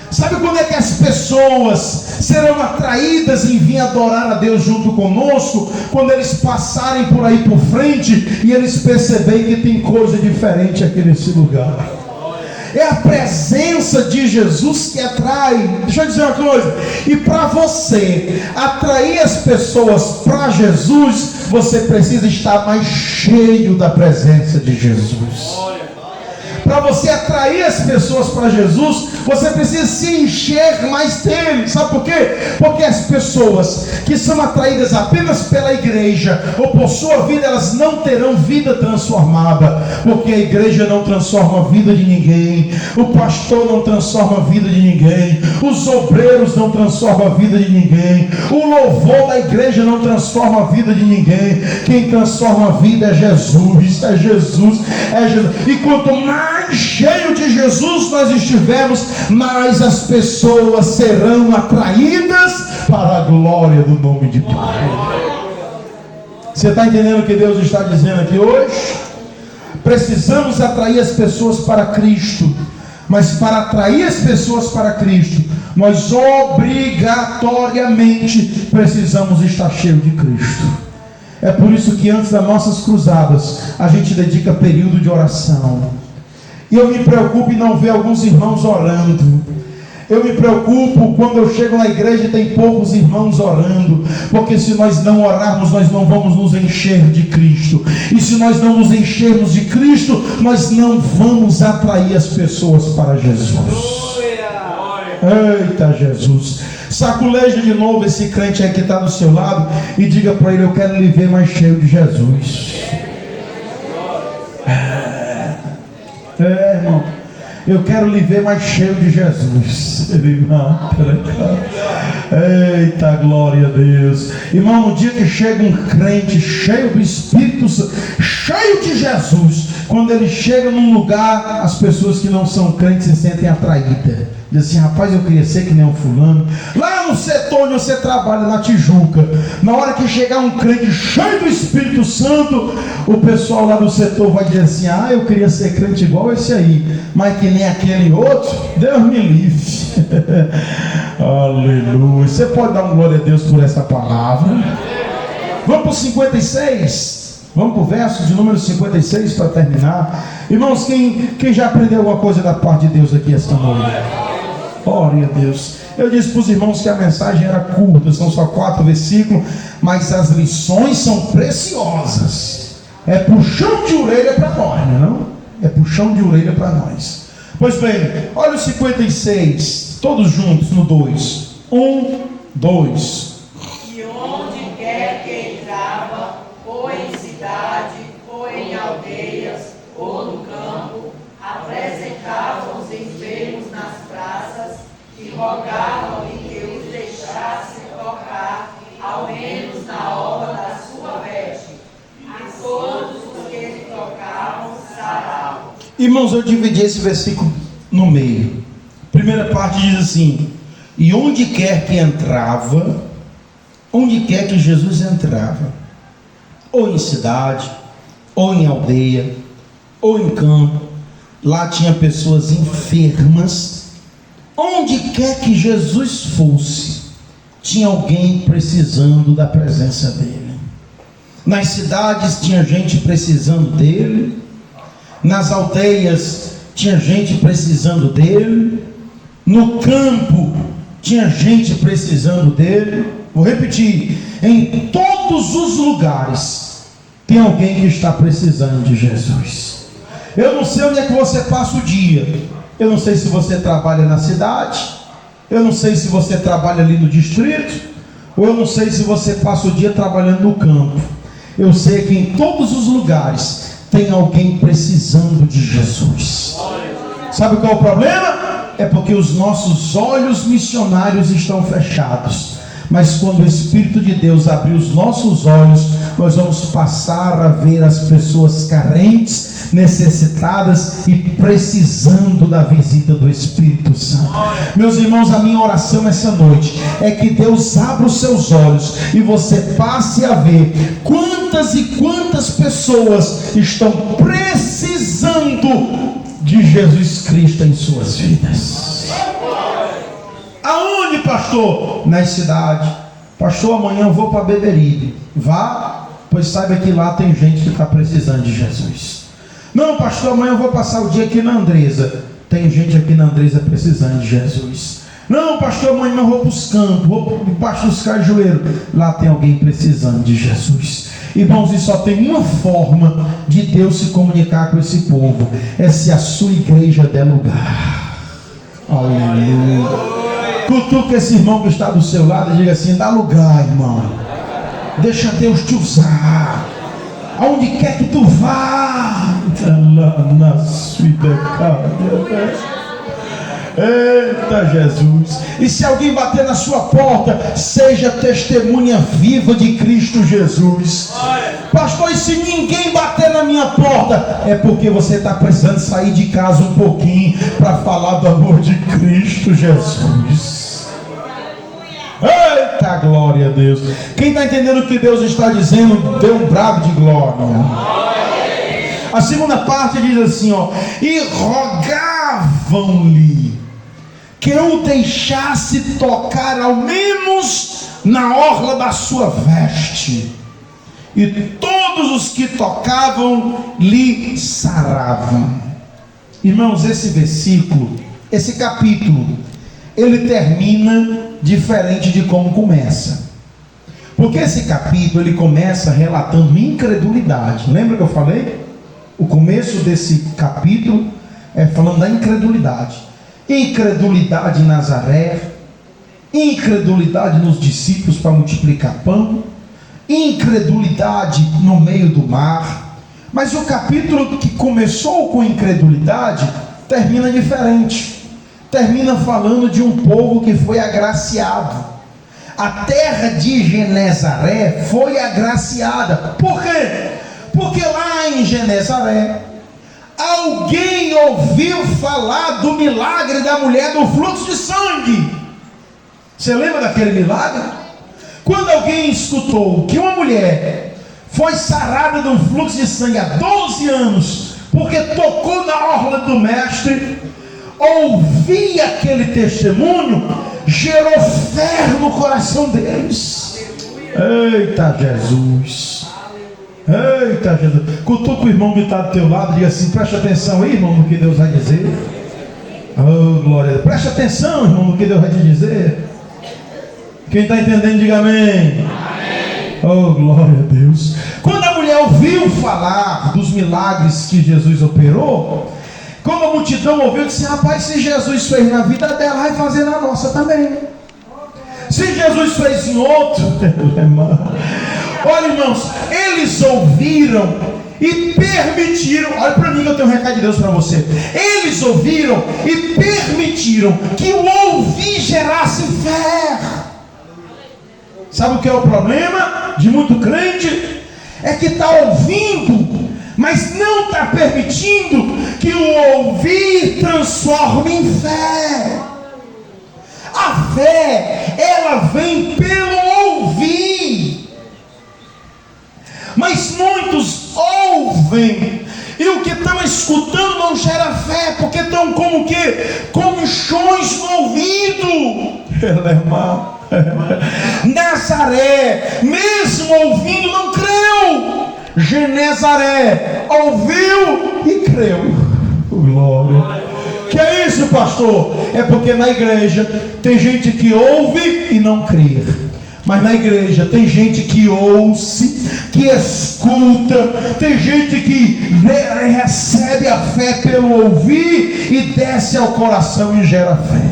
A: Sabe quando é que as pessoas serão atraídas em vir adorar a Deus junto conosco? Quando eles passarem por aí por frente e eles perceberem que tem coisa diferente aqui nesse lugar. É a presença de Jesus que atrai. Deixa eu dizer uma coisa. E para você atrair as pessoas para Jesus, você precisa estar mais cheio da presença de Jesus. Para você atrair as pessoas para Jesus, você precisa se encher mais dele. Sabe por quê? Porque as pessoas que são atraídas apenas pela igreja ou por sua vida, elas não terão vida transformada. Porque a igreja não transforma a vida de ninguém, o pastor não transforma a vida de ninguém, os obreiros não transformam a vida de ninguém, o louvor da igreja não transforma a vida de ninguém. Quem transforma a vida é Jesus, é Jesus, é Jesus. E quanto mais cheio de Jesus nós estivermos, mais as pessoas serão atraídas para a glória do nome de Pai. Você está entendendo o que Deus está dizendo aqui hoje? Precisamos atrair as pessoas para Cristo, mas para atrair as pessoas para Cristo, nós obrigatoriamente precisamos estar cheio de Cristo. É por isso que antes das nossas cruzadas a gente dedica período de oração. E eu me preocupo em não ver alguns irmãos orando. Eu me preocupo quando eu chego na igreja e tem poucos irmãos orando. Porque se nós não orarmos, nós não vamos nos encher de Cristo. E se nós não nos enchermos de Cristo, nós não vamos atrair as pessoas para Jesus. Eita Jesus. Saculeja de novo esse crente aí que está do seu lado e diga para ele: eu quero lhe ver mais cheio de Jesus. Irmão, eu quero lhe ver mais cheio de Jesus. Eita, glória a Deus. Irmão, no dia que chega um crente cheio do Espírito Santo, cheio de Jesus, quando ele chega num lugar, as pessoas que não são crentes se sentem atraídas. Diz assim: rapaz, eu queria ser que nem um fulano. Lá no setor onde você trabalha, na Tijuca, na hora que chegar um crente cheio do Espírito Santo, o pessoal lá do setor vai dizer assim: ah, eu queria ser crente igual esse aí, mas que nem aquele outro. Deus me livre. Aleluia. Você pode dar uma glória a Deus por essa palavra? Vamos para o 56. Vamos para o verso de número 56 para terminar. Irmãos, quem já aprendeu alguma coisa da parte de Deus aqui esta noite? Glória a Deus. Eu disse para os irmãos que a mensagem era curta, são só 4 versículos, mas as lições são preciosas. É puxão de orelha para nós, não é não? É puxão de orelha para nós. Pois bem, olha o 56, todos juntos no 2. 1, 2.
B: E onde quer que entrava, ou em cidade, ou em aldeias, ou no campo, apresentavam os enfermos nas praças e rogavam-lhe que os deixasse tocar, ao menos na orla da sua veste. E todos os que lhe tocavam saravam.
A: Irmãos, eu dividi esse versículo no meio. Primeira parte diz assim: e onde quer que entrava, onde quer que Jesus entrava, ou em cidade, ou em aldeia, ou em campo, lá tinha pessoas enfermas. Onde quer que Jesus fosse, tinha alguém precisando da presença dele. Nas cidades tinha gente precisando dele, nas aldeias tinha gente precisando dele, no campo tinha gente precisando dele. Vou repetir: em todos os lugares tem alguém que está precisando de Jesus. Eu não sei onde é que você passa o dia. Eu não sei se você trabalha na cidade, eu não sei se você trabalha ali no distrito, ou eu não sei se você passa o dia trabalhando no campo. Eu sei que em todos os lugares tem alguém precisando de Jesus. Sabe qual é o problema? É porque os nossos olhos missionários estão fechados. Mas quando o Espírito de Deus abrir os nossos olhos, nós vamos passar a ver as pessoas carentes, necessitadas e precisando da visita do Espírito Santo. Meus irmãos, a minha oração essa noite é que Deus abra os seus olhos e você passe a ver quantas e quantas pessoas estão precisando de Jesus Cristo em suas vidas. Aonde, pastor? Nas cidades. Pastor, amanhã eu vou para Beberibe. Vá, pois saiba que lá tem gente que está precisando de Jesus. Não, pastor, amanhã eu vou passar o dia aqui na Andresa. Tem gente aqui na Andresa precisando de Jesus. Não, pastor, amanhã eu vou para os campos, vou para debaixo dos cajueiros. Lá tem alguém precisando de Jesus. Irmãos, e só tem uma forma de Deus se comunicar com esse povo: é se a sua igreja der lugar. Aleluia. Cutuca esse irmão que está do seu lado e diga assim: dá lugar, irmão. Deixa Deus te usar. Aonde quer que tu vá. Eita Jesus. E se alguém bater na sua porta, seja testemunha viva de Cristo Jesus. Pastor, e se ninguém bater na minha porta? É porque você está precisando sair de casa um pouquinho para falar do amor de Cristo Jesus. Eita glória a Deus. Quem está entendendo o que Deus está dizendo, dê um brado de glória. A segunda parte diz assim, ó: e rogavam-lhe que eu deixasse tocar ao menos na orla da sua veste, e todos os que tocavam lhe saravam. Irmãos, esse versículo, esse capítulo, ele termina diferente de como começa. Porque esse capítulo, ele começa relatando incredulidade. Lembra que eu falei? O começo desse capítulo é falando da incredulidade. Incredulidade em Nazaré, incredulidade nos discípulos para multiplicar pão, incredulidade no meio do mar. Mas o capítulo que começou com incredulidade termina diferente. Termina falando de um povo que foi agraciado. A terra de Genezaré foi agraciada. Por quê? Porque lá em Genezaré, alguém ouviu falar do milagre da mulher do fluxo de sangue. Você lembra daquele milagre? Quando alguém escutou que uma mulher foi sarada de um fluxo de sangue há 12 anos, porque tocou na orla do mestre, ouvir aquele testemunho gerou fé no coração deles. Eita Jesus. Eita Jesus. Cutuca o irmão que está do teu lado e diga assim: preste atenção aí, irmão, no que Deus vai dizer. Oh glória a Deus. Preste atenção, irmão, no que Deus vai te dizer. Quem está entendendo, diga amém. Oh glória a Deus. Quando a mulher ouviu falar dos milagres que Jesus operou, como a multidão ouviu, disse: rapaz, se Jesus fez na vida dela, vai fazer na nossa também. Se Jesus fez em outro, olha, irmãos, eles ouviram e permitiram. Olha para mim que eu tenho um recado de Deus para você. Eles ouviram e permitiram que o ouvir gerasse fé. Sabe o que é o problema de muito crente? É que está ouvindo, mas não está permitindo que o ouvir transforme em fé. A fé, ela vem pelo ouvir. Mas muitos ouvem, e o que estão escutando não gera fé, porque estão como o quê? Comichões no ouvido. Nazaré, mesmo ouvindo, não creu. Genezaré ouviu e creu. Glória. Que é isso, pastor? É porque na igreja tem gente que ouve e não crê. Mas na igreja tem gente que ouve, que escuta, tem gente que recebe a fé pelo ouvir e desce ao coração e gera fé.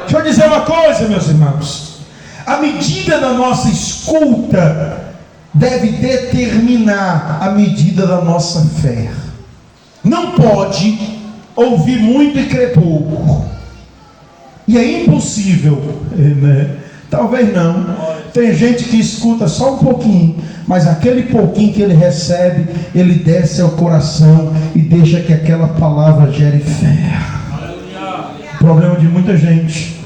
A: Deixa eu dizer uma coisa, meus irmãos: a medida da nossa escuta deve determinar a medida da nossa fé. Não pode ouvir muito e crer pouco. E é impossível, né? Talvez não. Tem gente que escuta só um pouquinho, mas aquele pouquinho que ele recebe, ele desce ao coração e deixa que aquela palavra gere fé. O problema de muita gente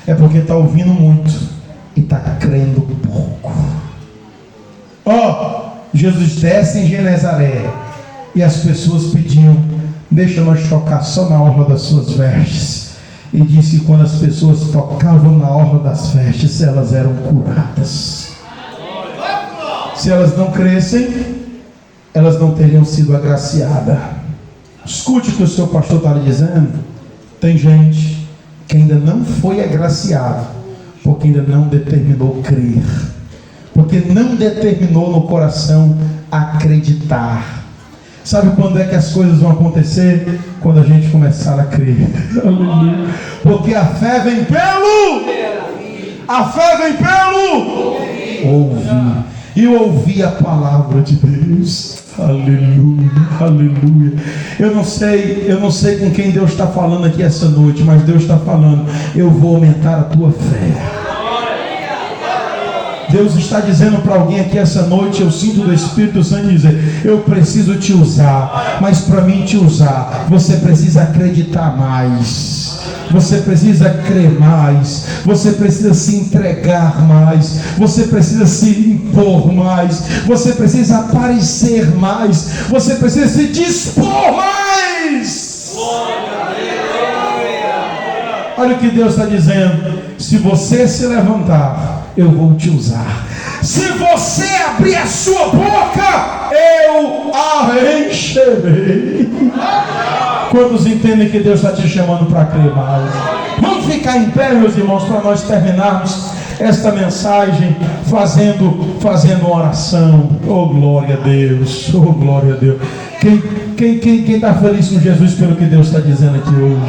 A: é porque está ouvindo muito e está crendo pouco. Jesus desce em Genezaré e as pessoas pediam: deixa nós tocar só na orla das suas vestes. E disse que quando as pessoas tocavam na orla das vestes, elas eram curadas. Se elas não crescem, elas não teriam sido agraciadas. Escute o que o seu pastor está lhe dizendo. Tem gente que ainda não foi agraciado, porque ainda não determinou crer, porque não determinou no coração acreditar. Sabe quando é que as coisas vão acontecer? Quando a gente começar a crer. Aleluia. Porque a fé vem pelo ouvir. E ouvir a palavra de Deus. Aleluia, aleluia. Eu não sei com quem Deus está falando aqui essa noite, mas Deus está falando: eu vou aumentar a tua fé. Deus está dizendo para alguém aqui essa noite: eu sinto do Espírito Santo dizer, eu preciso te usar, mas para mim te usar, você precisa acreditar mais, você precisa crer mais, você precisa se entregar mais, você precisa se impor mais, você precisa aparecer mais, você precisa se dispor mais. Olha o que Deus está dizendo: se você se levantar, eu vou te usar. Se você abrir a sua boca, eu a encherei. Quantos entendem que Deus está te chamando para crer mais? Vamos ficar em pé, meus irmãos, para nós terminarmos esta mensagem fazendo uma oração. Oh, glória a Deus, oh, glória a Deus. Quem está feliz com Jesus pelo que Deus está dizendo aqui hoje?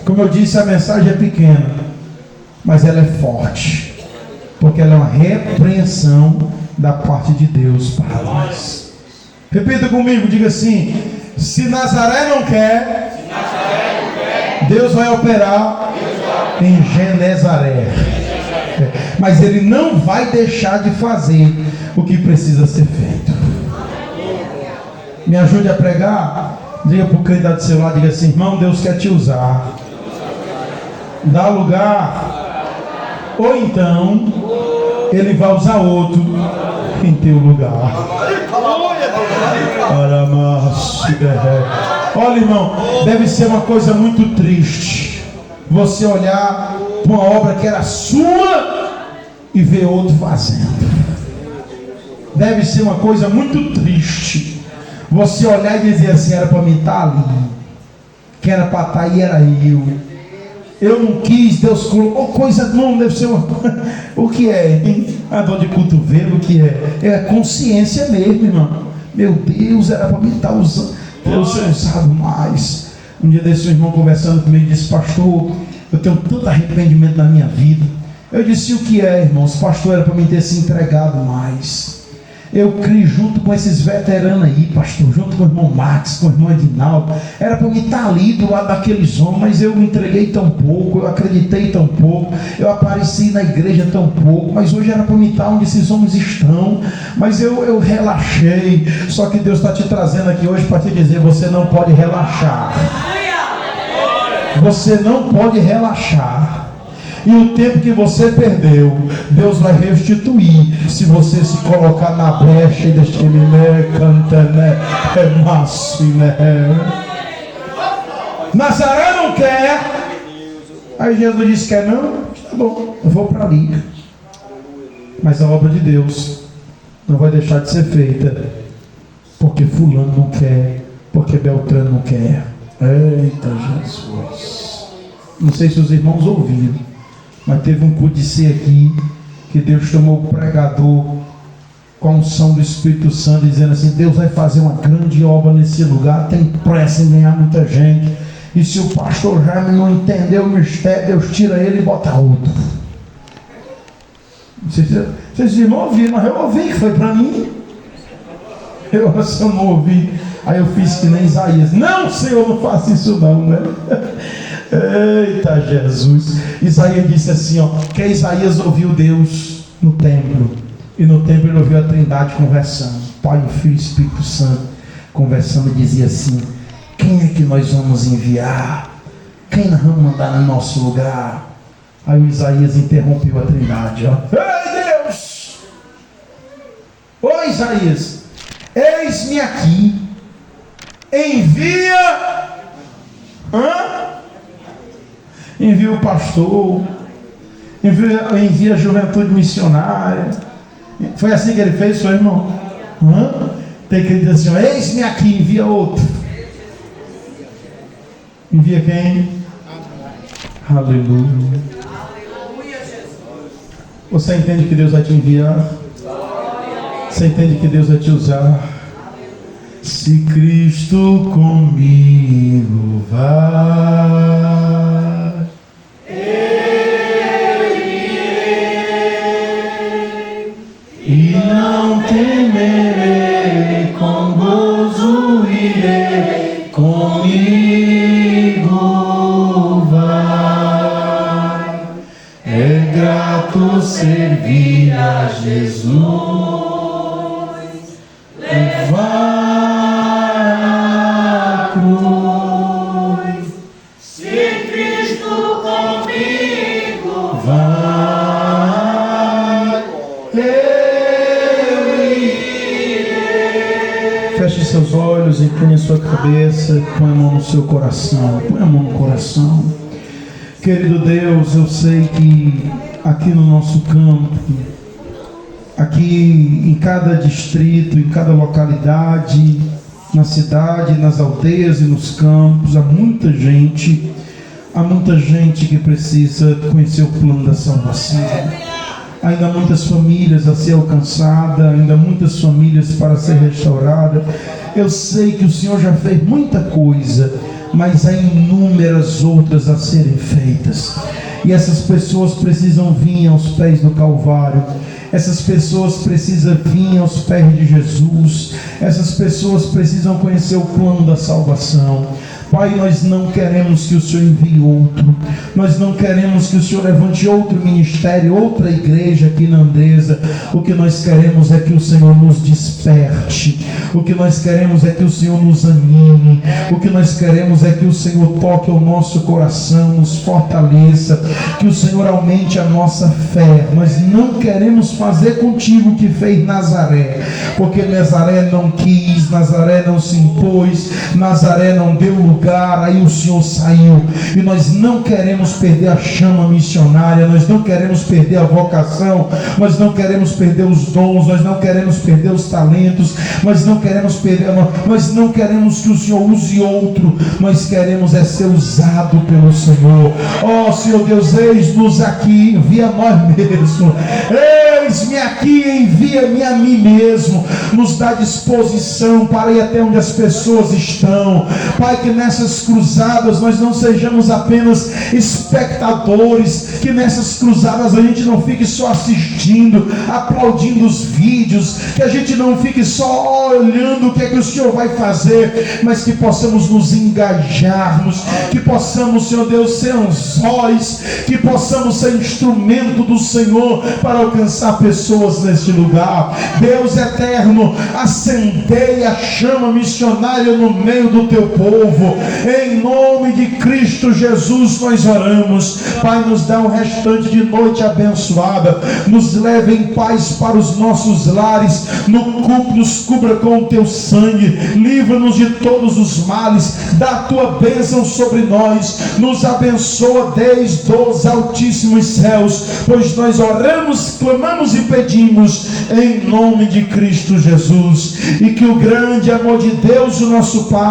A: Como eu disse, a mensagem é pequena, mas ela é forte, porque ela é uma repreensão da parte de Deus para nós. Repita comigo, diga assim: se Nazaré não quer, Deus vai operar em Genezaré. Mas Ele não vai deixar de fazer o que precisa ser feito. Me ajude a pregar. Diga para o candidato do seu lado, diga assim: irmão, Deus quer te usar. Dá lugar, ou então Ele vai usar outro em teu lugar. Olha, irmão, deve ser uma coisa muito triste você olhar para uma obra que era sua e ver outro fazendo. Deve ser uma coisa muito triste você olhar e dizer assim: era para mim estar ali, que era para estar aí, era eu não quis, Deus colocou coisa, não deve ser uma... O que é, hein? A dor de cotovelo, o que é? É a consciência mesmo, irmão. Meu Deus, era para mim estar usando, Deus ser usado mais. Um dia desse, um irmão conversando comigo disse: pastor, eu tenho tanto arrependimento na minha vida. Eu disse: o que é, irmãos? Pastor, era para mim ter se entregado mais. Eu criei junto com esses veteranos aí, pastor, junto com o irmão Max, com o irmão Edinaldo. Era para mim estar ali do lado daqueles homens, mas eu me entreguei tão pouco, eu acreditei tão pouco, eu apareci na igreja tão pouco, mas hoje era para mim estar onde esses homens estão, mas eu relaxei. Só que Deus está te trazendo aqui hoje para te dizer: você não pode relaxar. Você não pode relaxar. E o tempo que você perdeu, Deus vai restituir, se você se colocar na brecha e deixar ele Nazaré não quer. Aí Jesus disse: quer não? Tá bom, eu vou para ali. Mas a obra de Deus não vai deixar de ser feita, porque fulano não quer, porque Beltrano não quer. Eita Jesus! Não sei se os irmãos ouviram, mas teve um culto de ser aqui, que Deus tomou o pregador com a unção do Espírito Santo, dizendo assim: Deus vai fazer uma grande obra nesse lugar, tem pressa em ganhar muita gente, e se o pastor Jaime não entendeu o mistério, Deus tira ele e bota outro. Vocês irmãos ouviram, mas eu ouvi que foi para mim. Eu não ouvi. Aí eu fiz que nem Isaías. Não, Senhor, não faça isso não, né? Eita Jesus. Isaías disse assim, ó, que Isaías ouviu Deus no templo. E no templo ele ouviu a Trindade conversando. Pai, Filho e Espírito Santo conversando, e dizia assim: quem é que nós vamos enviar? Quem nós vamos mandar no nosso lugar? Aí o Isaías interrompeu a Trindade, ó. Ei, Deus! Ô Isaías, eis-me aqui. Envia. Envia o pastor. Envia a juventude missionária. Foi assim que ele fez, seu irmão? Tem que dizer assim: eis-me aqui, envia outro. Envia quem? Aleluia. Você entende que Deus vai te enviar? Você entende que Deus vai te usar? Se Cristo comigo vai, eu irei, e não temerei, com gozo irei, comigo vai. É grato servir a Jesus, levar seus olhos, incline a sua cabeça, põe a mão no seu coração, põe a mão no coração. Querido Deus, eu sei que aqui no nosso campo, aqui em cada distrito, em cada localidade, na cidade, nas aldeias e nos campos, há muita gente que precisa conhecer o plano da salvação. Ainda muitas famílias a ser alcançadas, ainda muitas famílias para ser restauradas. Eu sei que o Senhor já fez muita coisa, mas há inúmeras outras a serem feitas. E essas pessoas precisam vir aos pés do Calvário. Essas pessoas precisam vir aos pés de Jesus. Essas pessoas precisam conhecer o plano da salvação. Pai, nós não queremos que o Senhor envie outro. Nós não queremos que o Senhor levante outro ministério, outra igreja aqui na Andresa. O que nós queremos é que o Senhor nos desperte. O que nós queremos é que o Senhor nos anime. O que nós queremos é que o Senhor toque o nosso coração, nos fortaleça, que o Senhor aumente a nossa fé. Nós não queremos fazer contigo o que fez Nazaré, porque Nazaré não quis, Nazaré não se impôs, Nazaré não deu lugar, aí o Senhor saiu. E nós não queremos perder a chama missionária, nós não queremos perder a vocação, nós não queremos perder os dons, nós não queremos perder os talentos, nós não queremos que o Senhor use outro, nós queremos é ser usado pelo Senhor. Ó Senhor Deus, eis-nos aqui, envia nós mesmos. Eis-me aqui, envia-me a mim mesmo. Nos dá disposição para ir até onde as pessoas estão. Pai, que nessas cruzadas nós não sejamos apenas espectadores, que nessas cruzadas a gente não fique só assistindo, aplaudindo os vídeos, que a gente não fique só olhando o que é que o Senhor vai fazer, mas que possamos nos engajarmos, que possamos, Senhor Deus, ser anzóis, que possamos ser instrumento do Senhor para alcançar pessoas neste lugar. Deus eterno, acendeia a chama missionária no meio do teu povo. Em nome de Cristo Jesus nós oramos. Pai, nos dá um restante de noite abençoada. Nos leve em paz para os nossos lares. Nos cubra com o teu sangue. Livra-nos de todos os males. Dá a tua bênção sobre nós. Nos abençoa desde os altíssimos céus, pois nós oramos, clamamos e pedimos em nome de Cristo Jesus. E que o grande amor de Deus, o nosso Pai,